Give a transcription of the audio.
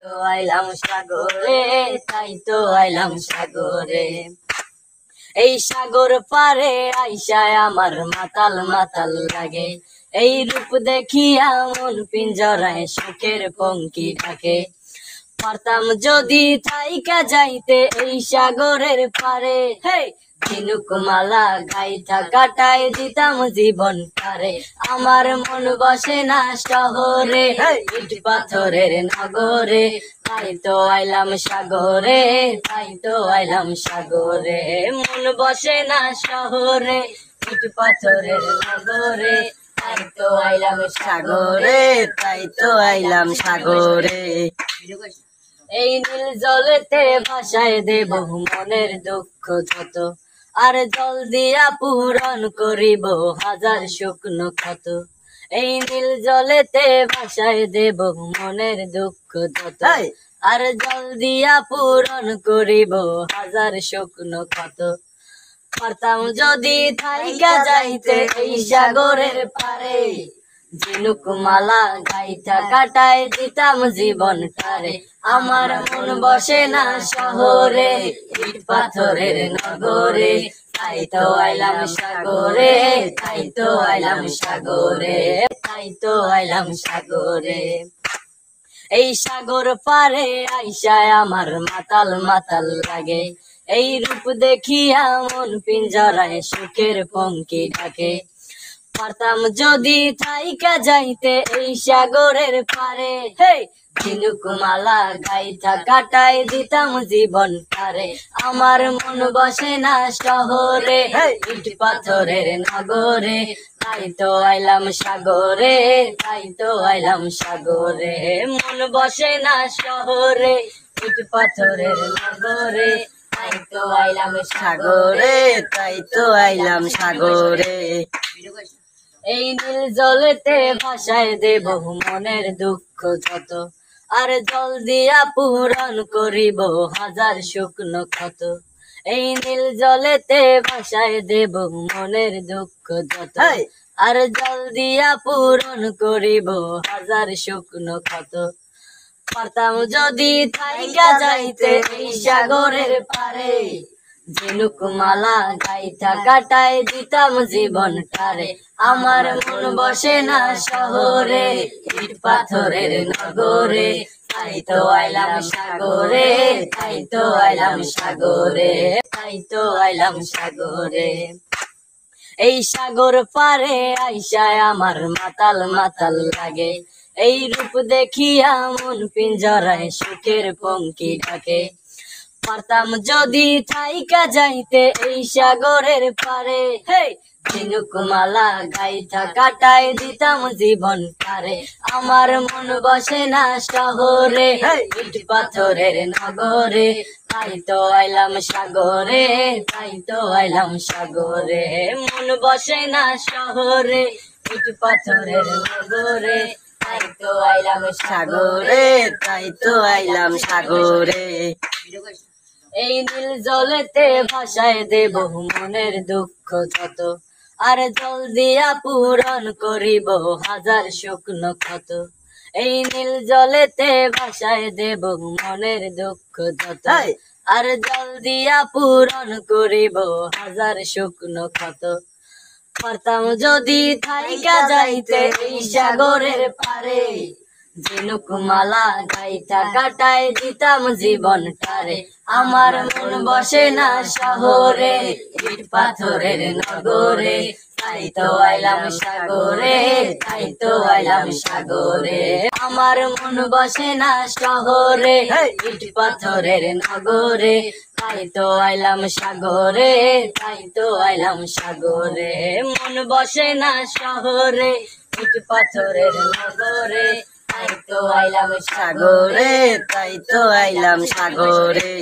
তো আইলাম সাগরে, তাই তো আইলাম সাগরে। এই সাগর পারে আইসায় আমার মাতাল মাতাল লাগে, এই রূপ দেখিয়া মন পিঞ্জরায় সুখের পঙ্কি ডাকে। পারতাম যদি থাইকা যাইতে এই সাগরের পারে, হে ঝিনুক মালা গাইথা কাটাই দিতাম জীবন পারে। আমার মন বসে না শহরে, ইট পাথরের নগরে, তাই তো আইলাম সাগরে, তাই তো আইলাম সাগরে। মন বসে না শহরে, ইট পাথরের নগরে, তাই তো আইলাম সাগরে, তাই তো আইলাম সাগরে। এই নীল জলেতে ভাসায় দেব মনের দুঃখ যত, আর জল দিয়া পূরণ করিব হাজার শুকনো ক্ষত। এই নীল জলেতে ভাসায় দেব মনের দুঃখ যত, আর জল দিয়া পূরণ করিব হাজার শুকনো ক্ষত। পারতাম যদি থাইকা যাইতে এই সাগরের পারে, ঝিনুক মালা গাইথা কাটাই দিতাম জীবন টারে। আমার মন বসে না শহরে, ইট পাথরের নগরে, তাই তো আইলাম সাগরে, তাই তো আইলাম সাগরে, তাই তো আইলাম সাগরে। এই সাগর পারে আইসায় আমার মাতাল মাতাল লাগে, এই রূপ দেখিয়া মন পিঞ্জরায় সুখের পঙ্কি ডাকে। পারতাম যদি থাইকা যাইতে এই সাগরের পারে, হে ঝিনুক মালা গাইথা কাটাই দিতাম জীবন পারে। আমার মন বসে না শহরে, ইট পাথরের নগরে, তাই তো আইলাম সাগরে, তাই তো আইলাম সাগরে। মন বসে না শহরে, ইট পাথরের নগরে, তাই তো আইলাম সাগরে, তাই তো আইলাম সাগরে। এই নীল জলেতে ভাসায় দেব মনের দুঃখ যত, আর জল দিয়া পূরণ করিব হাজার শুকনো ক্ষত। এই নীল জলেতে ভাসায় দেব মনের দুঃখ যত, আর জল দিয়া পূরণ করিব হাজার শুকনো ক্ষত। পারতাম যদি থাইকা যাইতে এই সাগরের পারে, ঝিনুক মালা গাইথা কাটাই দিতাম জীবন টারে। আমার মন বসে না শহরে, ইট পাথরের নগরে, তাই তো আইলাম সাগরে, তাই তো আইলাম সাগরে, তাই তো আইলাম সাগরে। এই সাগর পারে আইসায় আমার মাতাল মাতাল লাগে, এই রূপ দেখিয়া মন পিঞ্জরায় সুখের পঙ্কি ডাকে। পারতাম যদি থাইকা যাইতে এই সাগরের পারে, হে ঝিনুক মালা গাইথা কাটাই দিতাম জীবন পারে। আমার মন বসে না শহরে, ইট পাথরের নগরে, তাই তো আইলাম সাগরে, তাই তো আইলাম সাগরে। মন বসে না শহরে, ইট পাথরের নগরে, তাই তো আইলাম সাগরে, তাই তো আইলাম সাগরে। এই নীল জলেতে ভাসায় দেব মনের দুঃখ যত, আর জল দিয়া পূরণ করিব হাজার শুকনো ক্ষত। এই নীল জলেতে ভাসায় দেব মনের দুঃখ যত, আর জল দিয়া পূরণ করিব হাজার শুকনো ক্ষত। পারতাম যদি থাইকা যাইতে এই সাগরের পারে, ঝিনুক মালা গাইথা কাটাই দিতাম জীবন টারে। আমার মন বসে না শহরে, ইট পাথরের নগরে, তাই তো আইলাম সাগরে, তাই তো আইলাম সাগরে। আমার মন বসে না শহরে, ইট পাথরের নগরে, তাই তো আইলাম সাগরে, তাই তো আইলাম সাগরে। মন বসে না শহরে, ইট পাথরের নগরে, তাই তো আইলাম সাগরে, তাই তো আইলাম সাগরে।